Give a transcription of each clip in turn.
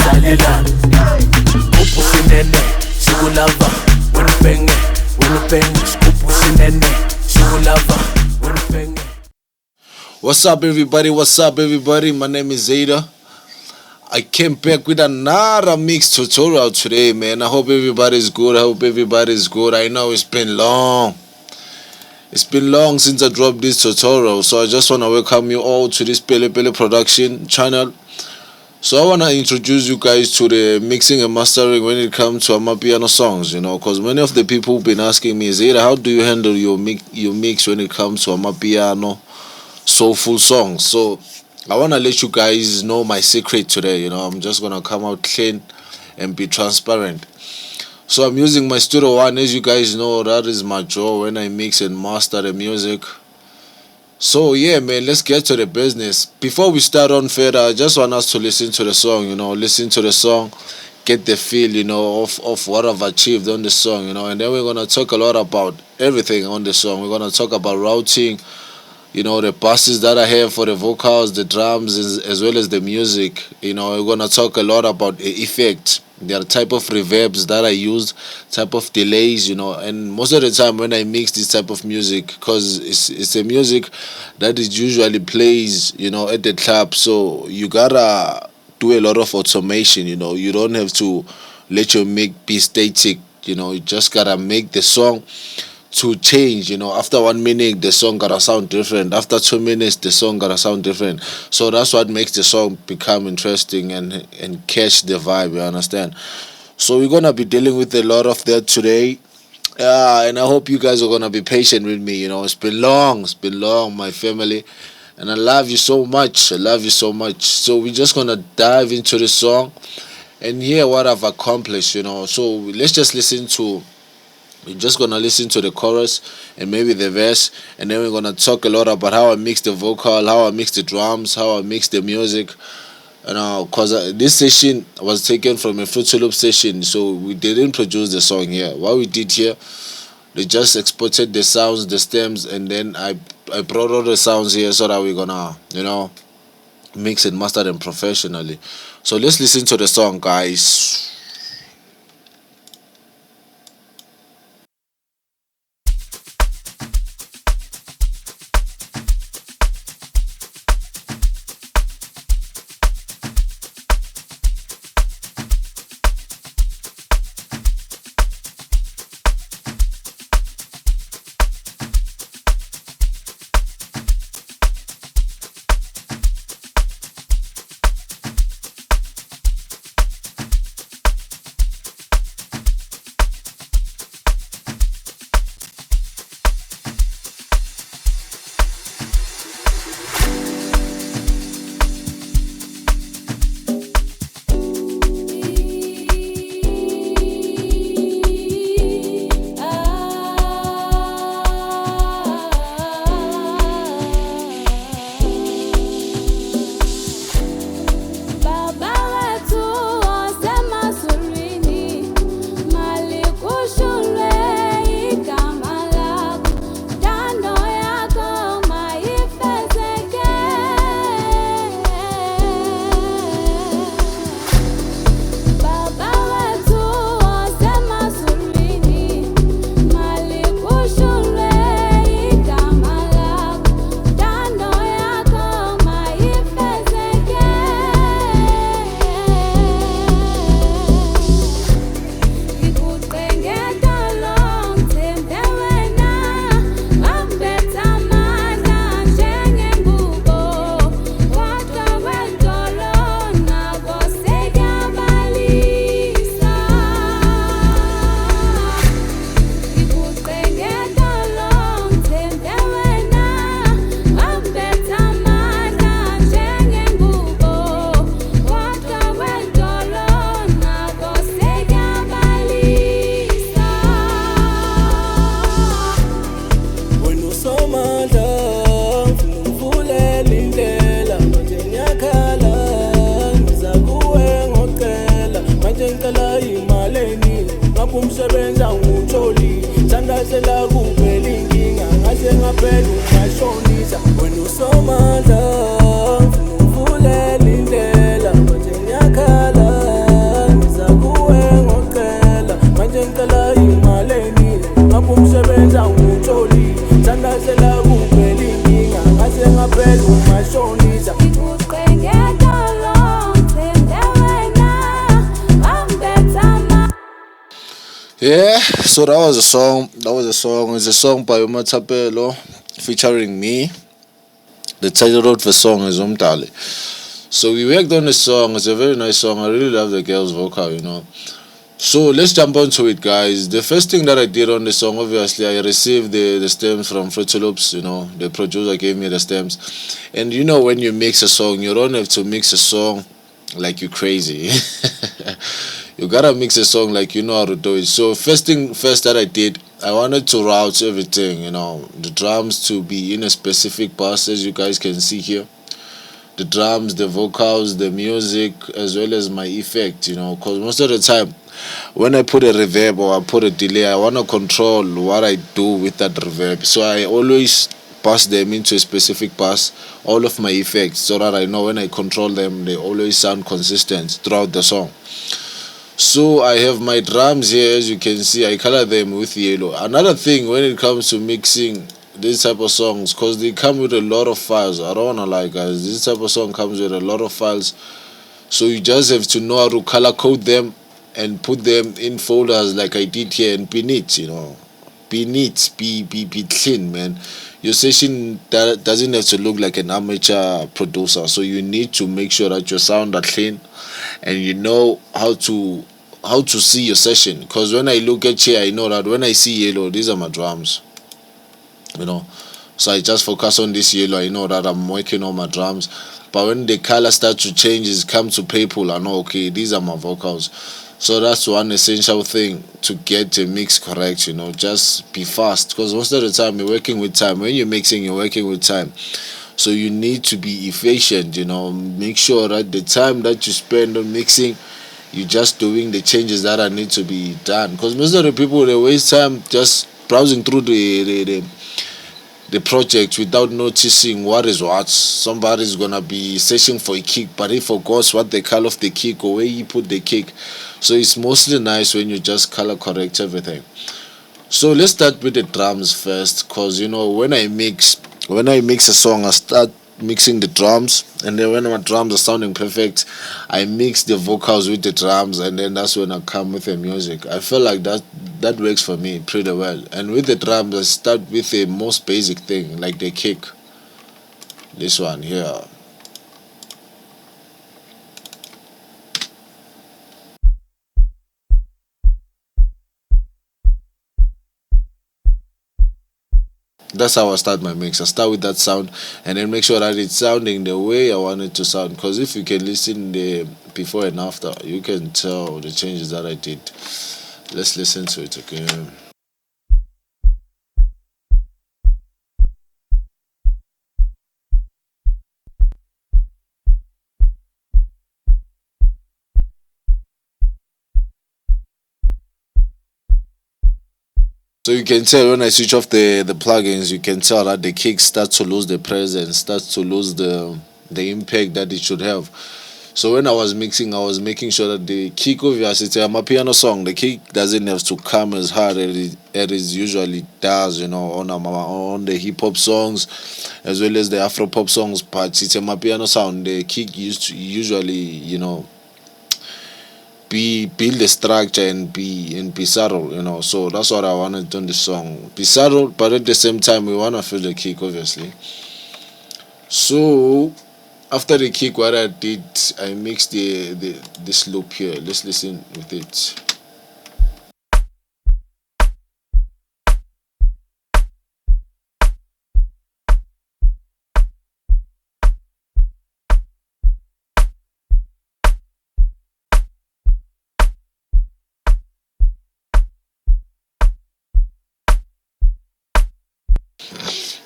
siyalalelana. Scoop sinene, sikulava. When bang, scoop sinene, sikulava. When bang. What's up, everybody? What's up, everybody? My name is Zeta. I came back with another mix tutorial today, man. I hope everybody's good. I know it's been long. It's been long since I dropped this tutorial, so I just want to welcome you all to this PELE-PELE production channel. So I want to introduce you guys to the mixing and mastering when it comes to Amapiano songs, because many of the people have been asking me, Zeta, how do you handle your mix when it comes to Amapiano soulful songs? So I want to let you guys know my secret today. I'm just going to come out clean and be transparent. So I'm using my Studio One. As you guys know, that is my jaw when I mix and master the music. So yeah, man, let's get to the business. Before we start on further, I just want us to listen to the song, listen to the song, get the feel, of what I've achieved on the song, and then we're going to talk a lot about everything on the song. We're going to talk about routing, the passes that I have for the vocals, the drums, as well as the music. We're going to talk a lot about the effect, the type of reverbs that I use, type of delays, and most of the time when I mix this type of music, because it's a music that is usually plays, at the club, so you gotta do a lot of automation, you don't have to let your mic be static, you just gotta make the song to change. After 1 minute the song gotta sound different, after 2 minutes the song gotta sound different. So that's what makes the song become interesting and catch the vibe, you understand? So we're gonna be dealing with a lot of that today, and I hope you guys are gonna be patient with me. It's been long, my family, and I love you so much. So we're just gonna dive into the song and hear what I've accomplished. So let's just we're just going to listen to the chorus and maybe the verse, and then we're going to talk a lot about how I mix the vocal, how I mix the drums, how I mix the music. Because this session was taken from a Fruity Loop session, so we didn't produce the song here. What we did here, they just exported the sounds, the stems, and then I brought all the sounds here so that we're going to, mix and master them professionally. So let's listen to the song, guys. umsebenzi awutholi sandazela kuphela inkinga ngase ngaphela ungashonisa wena usomandla ufuna ukuvulela indlela manje ngiyakhala Yeah, so that was a song. That was a song. It's a song by PELE-PELE featuring me. The title of the song is Umdali. So we worked on the song. It's a very nice song. I really love the girl's vocal, you know. So let's jump onto it, guys. The first thing that I did on the song, obviously, I received the stems from Fruity Loops. You know, the producer gave me the stems, and you know when you mix a song, you don't have to mix a song like you crazy. You gotta mix a song like you know how to do it. So first thing first that I did, I wanted to route everything. You know, the drums to be in a specific bus, as you guys can see here. The drums, the vocals, the music, as well as my effect. You know, because most of the time when I put a reverb or I put a delay, I want to control what I do with that reverb. So I always pass them into a specific bus, all of my effects, so that I know when I control them, they always sound consistent throughout the song. So I have my drums here, as you can see, I color them with yellow. Another thing when it comes to mixing these type of songs, because they come with a lot of files, I don't want to lie, guys, this type of song comes with a lot of files. So you just have to know how to color code them and put them in folders like I did here, and be neat, you know. Be neat, be clean, man. Your session doesn't have to look like an amateur producer, so you need to make sure that your sound are clean and you know how to see your session. Because when I look at here, I know that when I see yellow, these are my drums, you know. So I just focus on this yellow, I know that I'm working on my drums. But when the color starts to change, it comes to purple, I know, okay, these are my vocals. So that's one essential thing to get the mix correct, you know. Just be fast, because most of the time you're working with time. When you're mixing, you're working with time. So you need to be efficient, you know. Make sure that the time that you spend on mixing, you're just doing the changes that are need to be done. Because most of the people, they waste time just browsing through the project without noticing what is what. Somebody's gonna be searching for a kick, but he forgets what the color of the kick or where he put the kick. So it's mostly nice when you just color correct everything. So let's start with the drums first, because you know when I mix a song, I start mixing the drums, and then when my drums are sounding perfect, I mix the vocals with the drums, and then that's when I come with the music. I feel like that works for me pretty well. And with the drums, I start with the most basic thing, like the kick. This one here. That's how I start my mix. I start with that sound and then make sure that it's sounding the way I want it to sound. Because if you can listen the before and after, you can tell the changes that I did. Let's listen to it again. So you can tell when I switch off the plugins, you can tell that the kick starts to lose the presence, starts to lose the impact that it should have. So when I was mixing, I was making sure that the kick, obviously it's a Amapiano song, the kick doesn't have to come as hard as it usually does, you know, on the hip hop songs as well as the Afro-pop songs. But it's a Amapiano sound. The kick used to usually, you know, build the structure and be subtle, you know. So that's what I wanted on the song. Be subtle, but at the same time we wanna feel the kick, obviously. So after the kick, what I did, I mixed this loop here. Let's listen with it.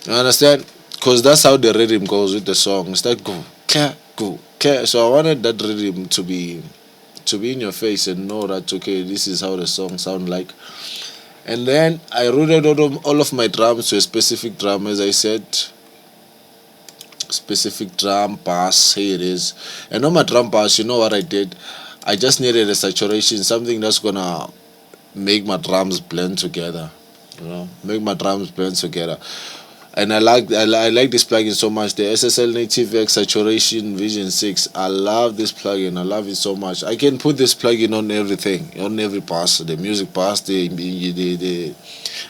You understand? Because that's how the rhythm goes with the song. It's like go, ka, go, ka. So I wanted that rhythm to be in your face and know that okay, this is how the song sound like. And then I routed all of my drums to a specific drum, as I said. Specific drum bass, here it is. And on my drum bass, you know what I did? I just needed a saturation, something that's gonna make my drums blend together. You know, make my drums blend together. And I like this plugin so much. The SSL Native X Saturation Vision 6. I love this plugin. I love it so much. I can put this plugin on everything, on every pass, the music pass, the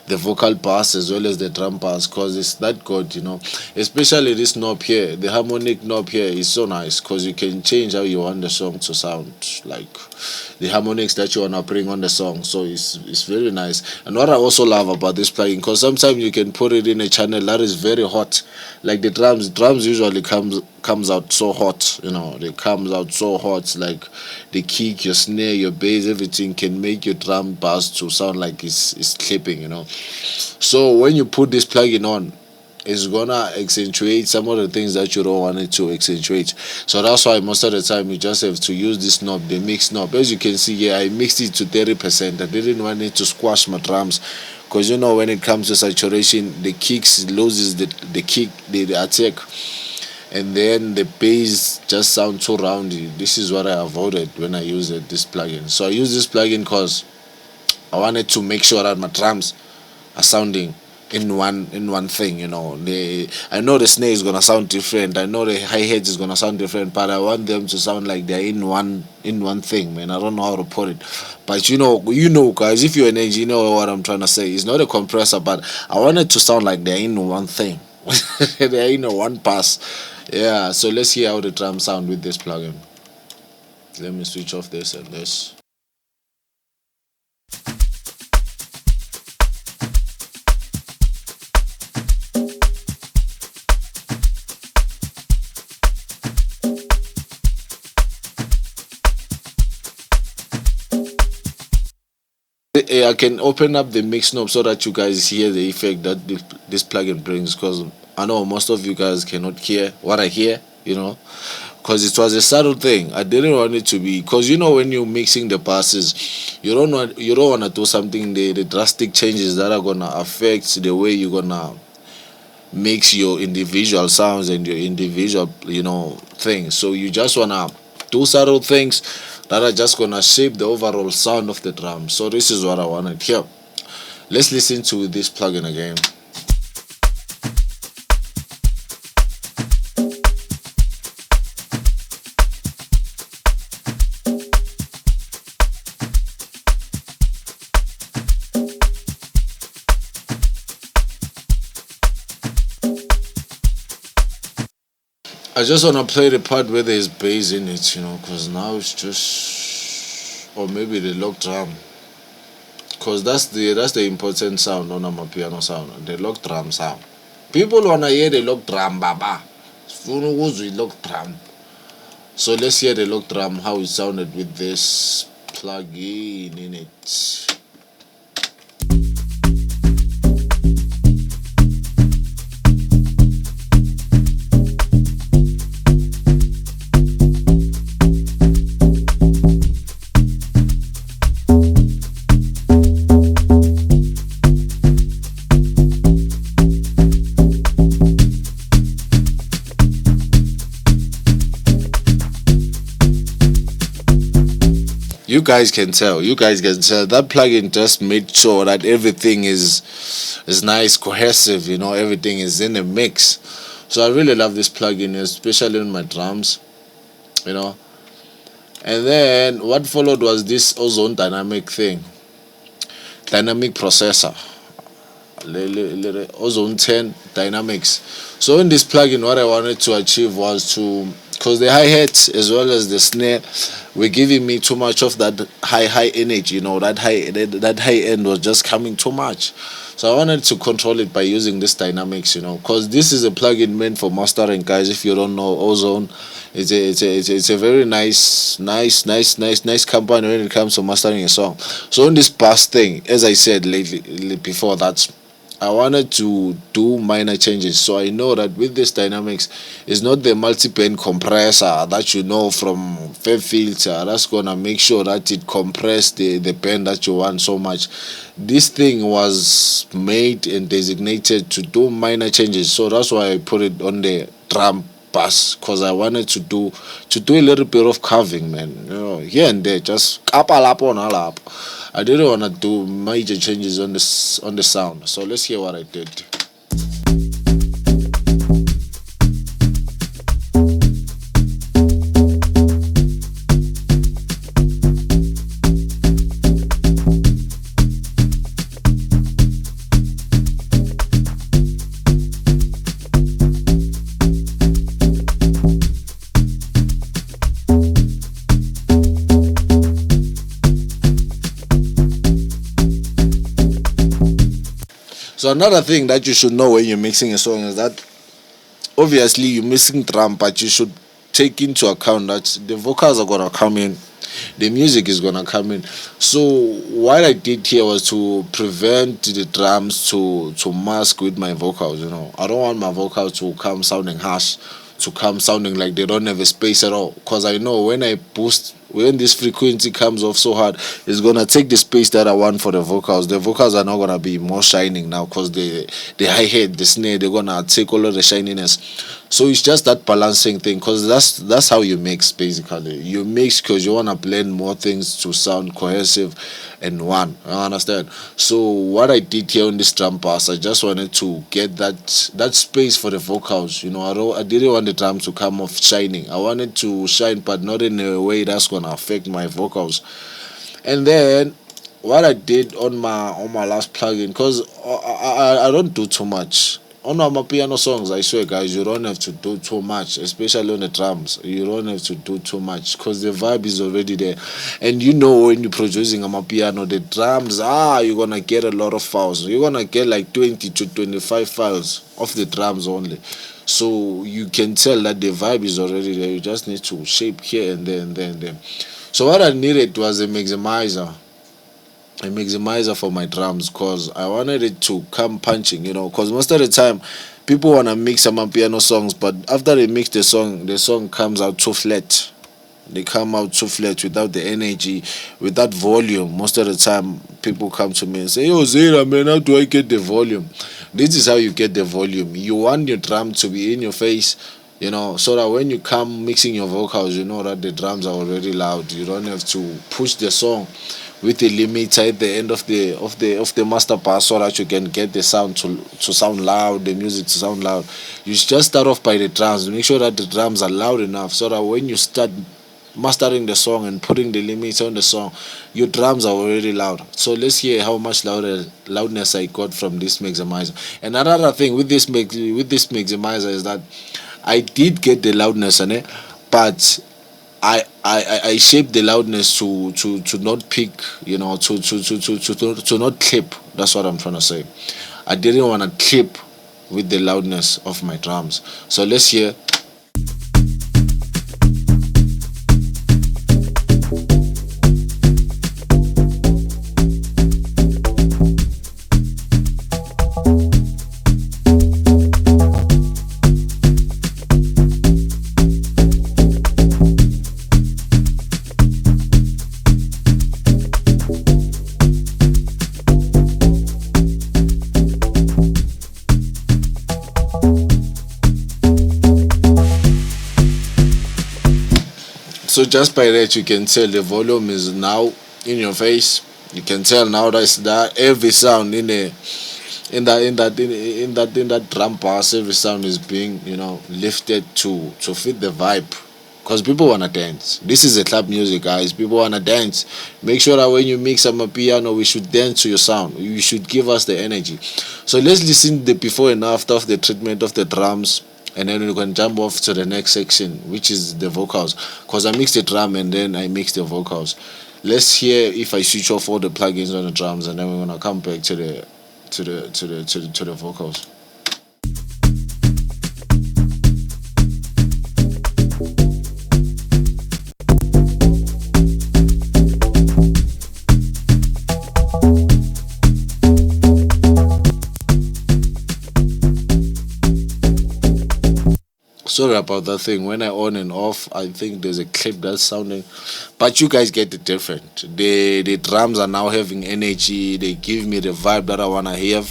vocal pass, as well as the drum pass, because it's that good, you know. Especially this knob here, the harmonic knob here is so nice, because you can change how you want the song to sound, like the harmonics that you want to bring on the song. So it's very nice. And what I also love about this plugin, because sometimes you can put it in a channel that is very hot, like the drums usually comes out so hot, you know. They comes out so hot, like the kick, your snare, your bass, everything can make your drum bass to sound like it's clipping, you know. So when you put this plugin on, it's gonna accentuate some of the things that you don't want it to accentuate. So that's why most of the time you just have to use this knob, the mix knob. As you can see here, I mixed it to 30%. I didn't want it to squash my drums, because you know when it comes to saturation, the kicks loses the kick, the attack, and then the bass just sounds so roundy. This is what I avoided when I used this plugin. So I use this plugin because I wanted to make sure that my drums are sounding in one thing, you know. I know the snare is gonna sound different, I know the hi-hat is gonna sound different, but I want them to sound like they're in one thing, man. I don't know how to put it, but you know guys, if you're an engineer, what I'm trying to say, it's not a compressor, but I want it to sound like they're in one thing. They're in a one pass. Yeah, so let's hear how the drums sound with this plugin. Let me switch off this and this. I can open up the mix knob so that you guys hear the effect that this plugin brings, because I know most of you guys cannot hear what I hear, you know, because it was a subtle thing. I didn't want it to be, because you know when you're mixing the passes, you don't want to do something, the drastic changes that are gonna affect the way you're gonna mix your individual sounds and your individual, you know, things. So you just wanna do subtle things that are just gonna shape the overall sound of the drum. So this is what I wanted here. Let's listen to this plugin again. I just want to play the part where there's bass in it, you know, because now it's just, or maybe the lock drum, because that's the important sound on Amapiano sound, the lock drum sound. People want to hear the lock drum, baba. Lock drum. So let's hear the lock drum, how it sounded with this plugin in it. You guys can tell that plugin just made sure that everything is nice, cohesive, you know, everything is in a mix. So I really love this plugin, especially on my drums, you know. And then what followed was this ozone dynamic processor, ozone 10 dynamics. So in this plugin, what I wanted to achieve was to, because the hi-hat as well as the snare were giving me too much of that high energy, you know, that high end was just coming too much. So I wanted to control it by using this dynamics, you know, because this is a plugin meant for mastering, guys. If you don't know, Ozone, it's a very nice company when it comes to mastering a song. So in this past thing, as I said before that, I wanted to do minor changes. So I know that with this dynamics, it's not the multi-band compressor that you know from Fairfilter that's gonna make sure that it compress the band that you want so much. This thing was made and designated to do minor changes. So that's why I put it on the drum bass, because I wanted to do a little bit of carving, man, you know, here and there, just kapalap on alap. I didn't want to do major changes on the sound. So let's hear what I did. So another thing that you should know when you're mixing a song is that obviously you're mixing drum, but you should take into account that the vocals are gonna come in, the music is gonna come in. So what I did here was to prevent the drums to mask with my vocals. You know, I don't want my vocals to come sounding harsh, to come sounding like they don't have a space at all. Because I know when I boost, when this frequency comes off so hard, it's gonna take the space that I want for the vocals. The vocals are not gonna be more shining now because the hi-hat, the snare, they're gonna take all of the shininess. So it's just that balancing thing, because that's how you mix. Basically you mix because you want to blend more things to sound cohesive and one. I understand. So what I did here on this drum pass, I just wanted to get that space for the vocals. You know, I didn't want the drum to come off shining. I wanted to shine, but not in a way that's gonna affect my vocals. And then what I did on my last plugin, because I don't do too much on my piano songs. I swear guys, you don't have to do too much, especially on the drums. You don't have to do too much because the vibe is already there. And you know, when you're producing on my piano, the drums, you're gonna get a lot of files. You're gonna get like 20 to 25 files of the drums only. So you can tell that the vibe is already there. You just need to shape here and there. So what I needed was a maximizer for my drums, because I wanted it to come punching, you know, because most of the time people want to mix some piano songs, but after they mix the song comes out too flat. They come out too flat without the energy, without volume. Most of the time people come to me and say, "Yo Zera, man, how do I get the volume?" This is how you get the volume. You want your drum to be in your face, you know, so that when you come mixing your vocals, you know that the drums are already loud. You don't have to push the song with the limiter at the end of the master pass, so that you can get the sound to sound loud, the music to sound loud. You just start off by the drums. Make sure that the drums are loud enough, so that when you start mastering the song and putting the limiter on the song, your drums are already loud. So let's hear how much loudness I got from this maximizer. And another thing with this maximizer is that I did get the loudness on it, but I shaped the loudness to not peak, you know, to not clip. That's what I'm trying to say. I didn't want to clip with the loudness of my drums. So let's hear. So just by that you can tell the volume is now in your face. You can tell now that every sound in that drum pass, every sound is being, you know, lifted to fit the vibe. Because people wanna dance. This is a club music, guys. People wanna dance. Make sure that when you mix up a piano, we should dance to your sound. You should give us the energy. So let's listen to the before and after of the treatment of the drums, and then we can jump off to the next section, which is the vocals, because I mix the drum and then I mix the vocals. Let's hear if I switch off all the plugins on the drums, and then we're gonna come back to the vocals. Sorry about that thing. When I on and off, I think there's a clip that's sounding, but you guys get it different. The drums are now having energy. They give me the vibe that I wanna hear.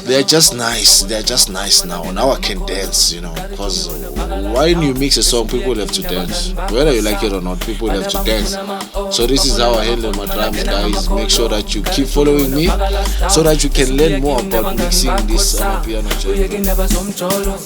They're just nice. They're just nice now. Now I can dance, you know. Because when you mix a song, people have to dance. Whether you like it or not, people have to dance. So this is how I handle my drums, guys. Make sure that you keep following me, so that you can learn more about mixing this piano channel.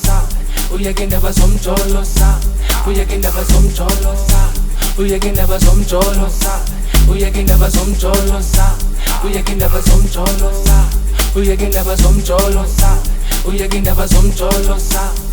Uyagenda basomjolosa, uyagenda basomjolosa, uyagenda basomjolosa, uyagenda basomjolosa, uyagenda basomjolosa, uyagenda basomjolosa, uyagenda basomjolosa.